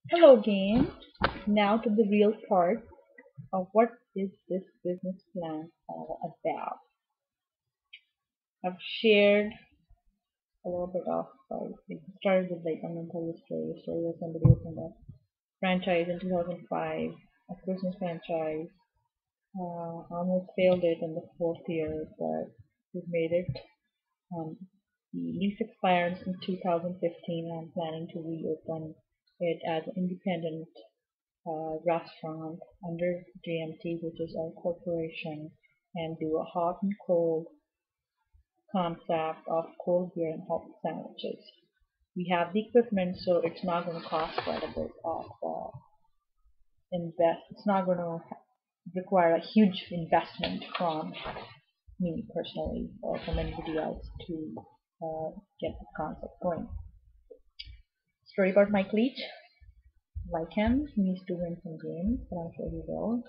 Hello again. Now to the real part of what is this business plan all about. I've shared a little bit of it started with I'm gonna tell you a story where somebody opened a franchise in 2005, a Christmas franchise. Almost failed it in the fourth year, but we've made it. Um, the lease expires in 2015, and I'm planning to reopen it as an independent restaurant under JMT, which is our corporation, and do a hot and cold concept of cold beer and hot sandwiches. We have the equipment, so it's not going to cost quite a bit of invest. It's not going to require a huge investment from me personally or from anybody else to get the concept going. Story about Mike Leach. Like him, he needs to win some games, but I'm sure he will.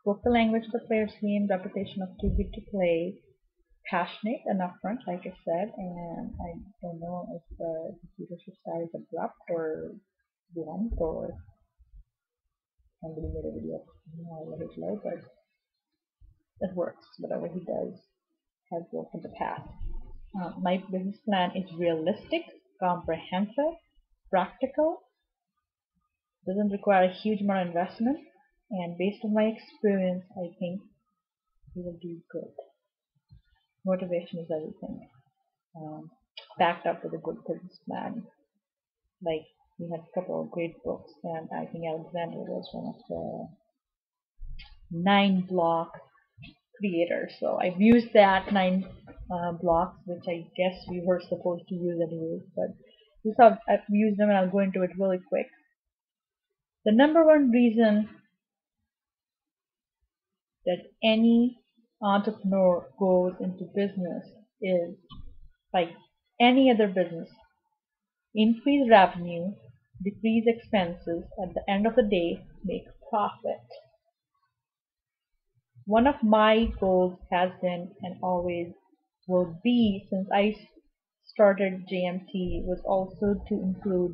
Spoke the language of the player's game, reputation of too good to play, passionate and upfront, like I said, and I don't know if the leadership style is abrupt or blunt or somebody made a video of Hitler, but it works. Whatever he does has worked in the past. My business plan is realistic, comprehensive, practical, doesn't require a huge amount of investment, and based on my experience, I think we will do good. Motivation is everything. Um, Backed up with a good business plan. Like we had a couple of great books, and I think Alexander was one of the 9 block creators. So I've used that 9 blocks, which I guess we were supposed to use anyways, but this is how I've used them, and I'll go into it really quick. The number one reason that any entrepreneur goes into business is like any other business: increase revenue, decrease expenses, at the end of the day, make profit. One of my goals has been and always will be, since I started JMT, was also to include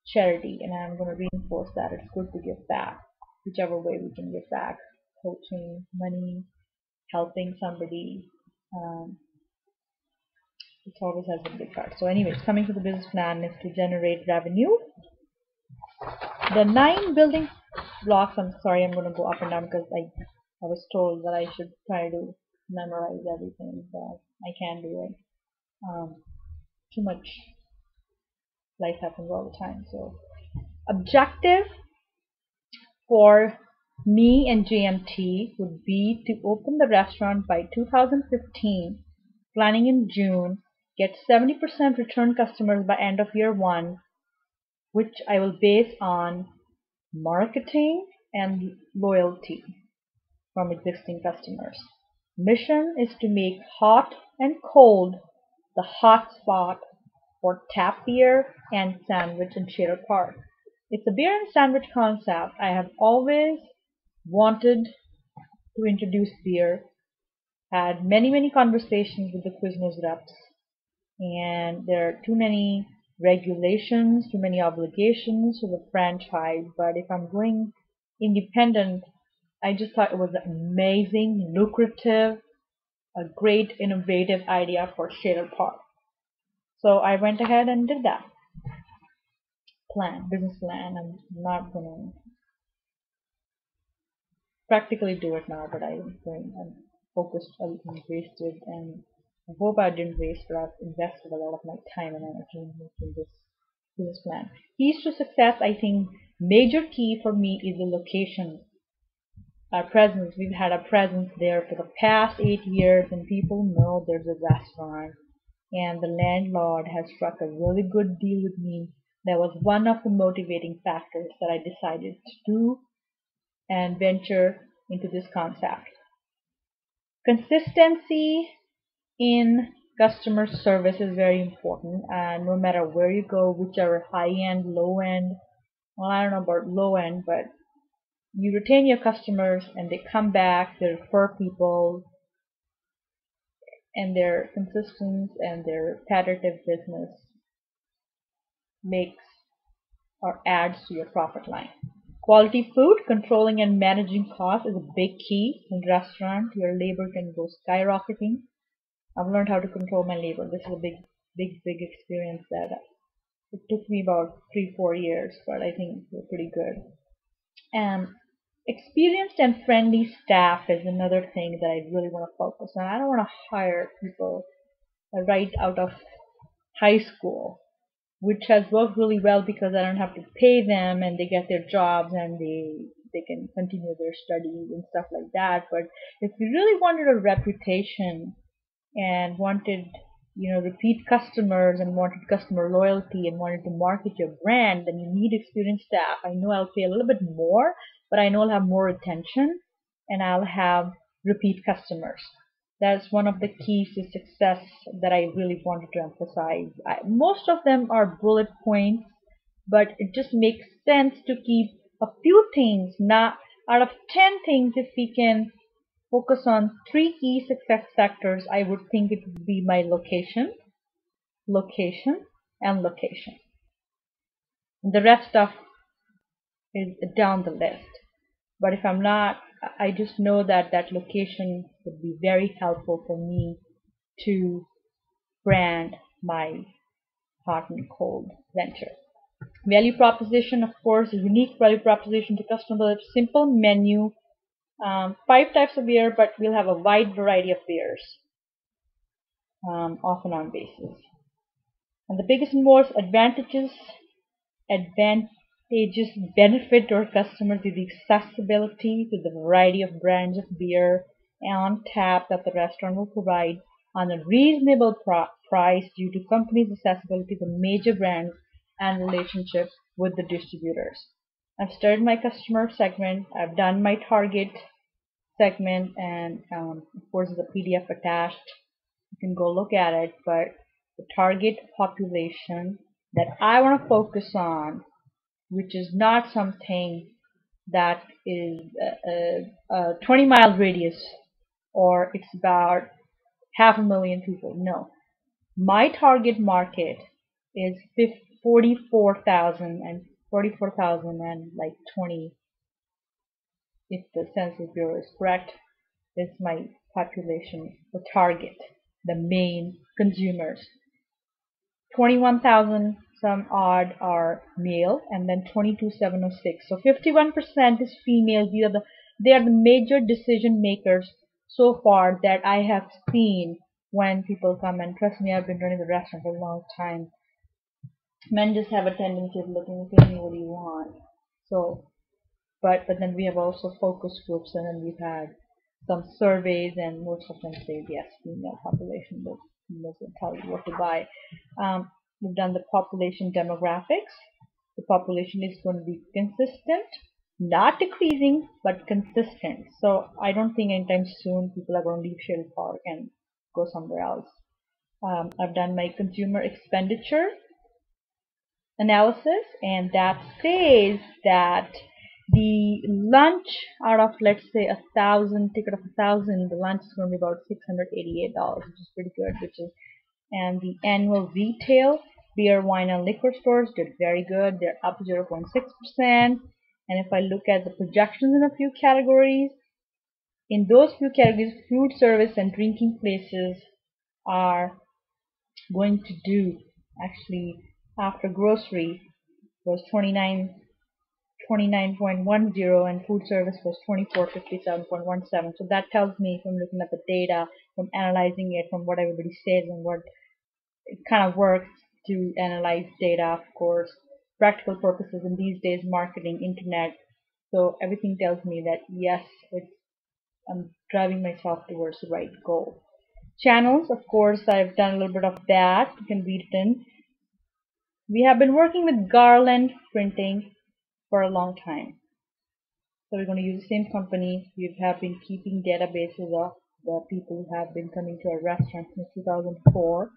charity, and I'm going to reinforce that. It's good to give back, whichever way we can give back: coaching, money, helping somebody. Um, it always has been a big part. So, anyways, coming to the business plan is to generate revenue. The 9 building blocks, I'm sorry, I'm going to go up and down because I was told that I should try to memorize everything, but I can't do it. Too much life happens all the time. So, objective for me and JMT would be to open the restaurant by 2015, planning in June, get 70% return customers by end of year 1, which I will base on marketing and loyalty from existing customers. Mission is to make hot and cold the hot spot for tap beer and sandwich in Shader Park. It's a beer and sandwich concept. I have always wanted to introduce beer, had many conversations with the Quiznos reps, and there are too many regulations, too many obligations to the franchise. But if I'm going independent, I just thought it was an amazing, lucrative, a great innovative idea for Shader Park. So I went ahead and did that business plan. I'm not gonna practically do it now, but I'm focused and wasted, and I hope I didn't waste, but I've invested a lot of my time and energy in making this business plan. Keys to success, I think major key for me is the location. Our presence. We've had a presence there for the past 8 years, and people know there's a restaurant, and the landlord has struck a really good deal with me. That was one of the motivating factors that I decided to do and venture into this concept. Consistency in customer service is very important, and no matter where you go, whichever high end, low end, well, I don't know about low end, but you retain your customers and they come back, they refer people, and their consistent and their repetitive business makes or adds to your profit line. Quality food, controlling and managing costs is a big key. In restaurant, your labor can go skyrocketing. I've learned how to control my labor. This is a big experience that it took me about 3-4 years, but I think we're pretty good. And experienced and friendly staff is another thing that I really want to focus on. I don't want to hire people right out of high school, which has worked really well because I don't have to pay them and they get their jobs and they can continue their studies and stuff like that. But if you really wanted a reputation and wanted repeat customers and wanted customer loyalty and wanted to market your brand, then you need experienced staff. I know I'll pay a little bit more, but I know I'll have more attention and I'll have repeat customers. That's one of the keys to success that I really wanted to emphasize. Most of them are bullet points, but it just makes sense to keep a few things. Not out of 10 things, if we can focus on 3 key success factors, I would think it would be my location, location, and location. The rest stuff is down the list. But if I'm not, I just know that that location would be very helpful for me to brand my hot and cold venture. Value proposition, of course, a unique value proposition to customers. Simple menu, 5 types of beer, but we'll have a wide variety of beers, off and on basis. And the biggest and most advantageous benefit to our customers is the accessibility to the variety of brands of beer on tap that the restaurant will provide on a reasonable price due to company's accessibility to major brands and relationship with the distributors. I've started my customer segment. I've done my target segment, and of course there's a PDF attached. You can go look at it, but the target population that I want to focus on, which is not something that is a 20-mile radius or it's about 500,000 people. No, my target market is 44,000 and like 20, if the Census Bureau is correct, is my population, the target, the main consumers. 21,000 some odd are male, and then 22,706. So 51% is female. They are the major decision makers so far that I have seen when people come. And trust me, I've been running the restaurant for a long time. Men just have a tendency of looking at me, what do you want? So, but then we have also focus groups, and then we've had some surveys, and most of them say yes, female population will tell you what to buy. We've done the population demographics. The population is going to be consistent, not decreasing, but consistent. So I don't think anytime soon people are going to leave Sheridan Park and go somewhere else. I've done my consumer expenditure analysis, and that says that the lunch out of, let's say, 1,000 ticket of 1,000, the lunch is going to be about $688, which is pretty good. And the annual retail beer, wine, and liquor stores did very good. They're up 0.6%. And if I look at the projections in a few categories, in those few categories, food service and drinking places are going to do, actually, after grocery was 29.10, and food service was 24.57.17. So that tells me, from looking at the data, from analyzing it, from what everybody says and what it kind of works to analyze data, of course, practical purposes in these days, marketing, internet. So everything tells me that yes, I'm driving myself towards the right goal. Channels, of course, I've done a little bit of that. You can read it in. We have been working with Garland Printing for a long time. So we're going to use the same company. We have been keeping databases of the people who have been coming to our restaurant since 2004.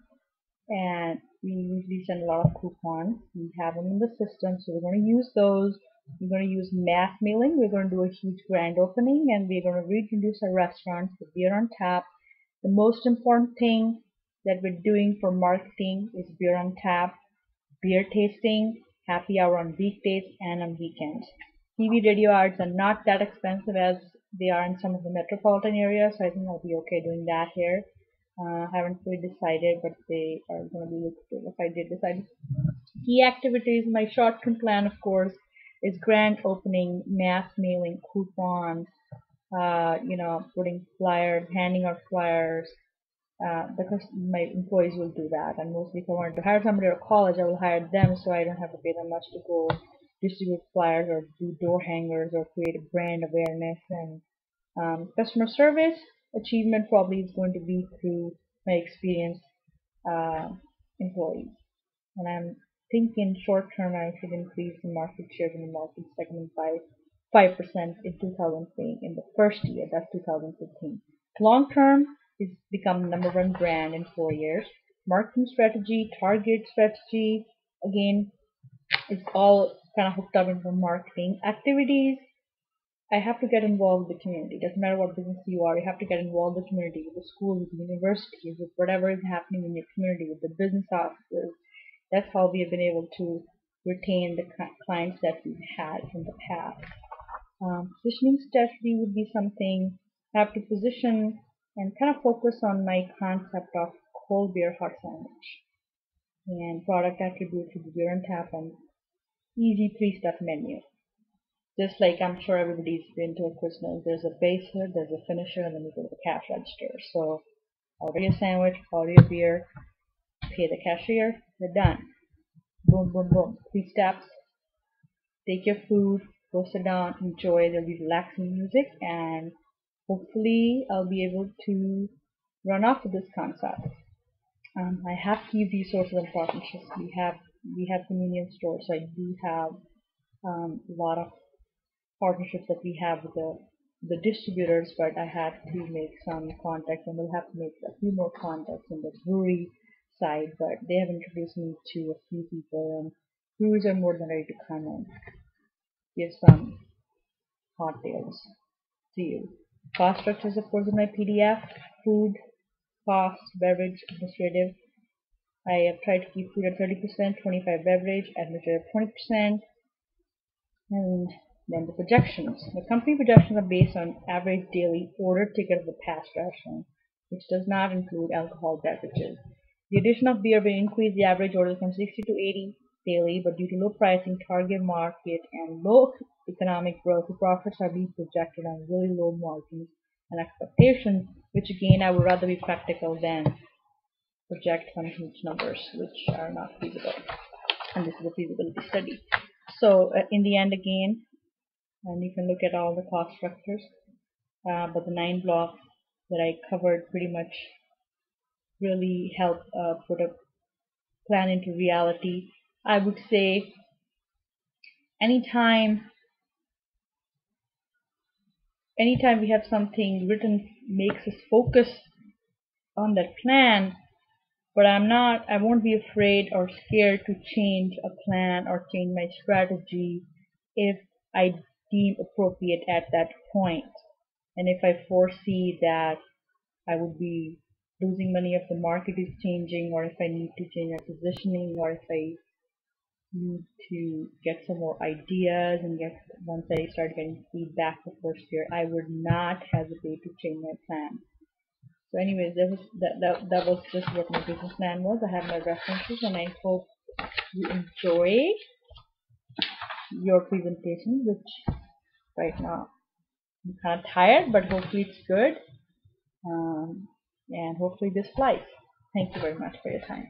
And we usually send a lot of coupons. We have them in the system, so we're going to use those. We're going to use mass mailing. We're going to do a huge grand opening, and we're going to reintroduce our restaurants with beer on tap. The most important thing that we're doing for marketing is beer on tap, beer tasting, happy hour on weekdays and on weekends. TV radio ads are not that expensive as they are in some of the metropolitan areas, so I think I'll be okay doing that here. I haven't fully decided, but they are going to be lucrative if I did decide. Key activities, my short-term plan, of course, is grand opening, mass mailing coupons, putting flyers, handing out flyers, because my employees will do that. And mostly if I wanted to hire somebody at college, I will hire them so I don't have to pay them much to go distribute flyers or do door hangers or create a brand awareness. And customer service achievement probably is going to be through my experienced uh, employees. And I'm thinking short term I should increase the market share in the market segment by 5% in 2020 in the first year, that's 2015. Long term is become the number one brand in 4 years. Marketing strategy, target strategy, again, it's all kind of hooked up into marketing activities. I have to get involved with the community. Doesn't matter what business you are, you have to get involved with the community, with the school, with the universities, with whatever is happening in your community, with the business offices. That's how we have been able to retain the clients that we've had in the past. Positioning strategy would be something I have to position and kind of focus on my concept of cold beer hot sandwich and product attributes to the beer and tap and easy 3-step menu. Just like I'm sure everybody's been to a Quiznos, there's a base hood, there's a finisher, and then you go to the cash register. So order your sandwich, order your beer, pay the cashier, you're done. Boom, boom, boom. 3 steps. Take your food, go sit down, enjoy. There'll be relaxing music, and hopefully I'll be able to run off with this concept. I have key resources and partnerships. We have convenience stores, so I do have a lot of partnerships that we have with the distributors, but I have to make some contacts, and we'll have to make a few more contacts in the brewery side, but they have introduced me to a few people, and breweries are more than ready to come and give some hot deals to you. Cost structures, of course, in my PDF: food, cost, beverage, administrative. I have tried to keep food at 30%, 25% beverage, administrative 20%, and then the projections. The company projections are based on average daily order ticket of the past ration, which does not include alcohol beverages. The addition of beer will increase the average order from 60 to 80 daily, but due to low pricing, target market, and low economic growth, the profits are being projected on really low margins and expectations, which again, I would rather be practical than project some huge numbers, which are not feasible. And this is a feasibility study. So in the end, again, and you can look at all the cost structures, but the 9 blocks that I covered pretty much really help put a plan into reality. I would say anytime we have something written makes us focus on that plan, but I won't be afraid or scared to change a plan or change my strategy if I deem appropriate at that point. And if I foresee that I would be losing money if the market is changing, or if I need to change my positioning, or if I need to get some more ideas and once I start getting feedback the first year, I would not hesitate to change my plan. So anyways, that was just what my business plan was. I have my references, and I hope you enjoy your presentation, which right now I'm kind of tired, but hopefully it's good, and hopefully this flies. Thank you very much for your time.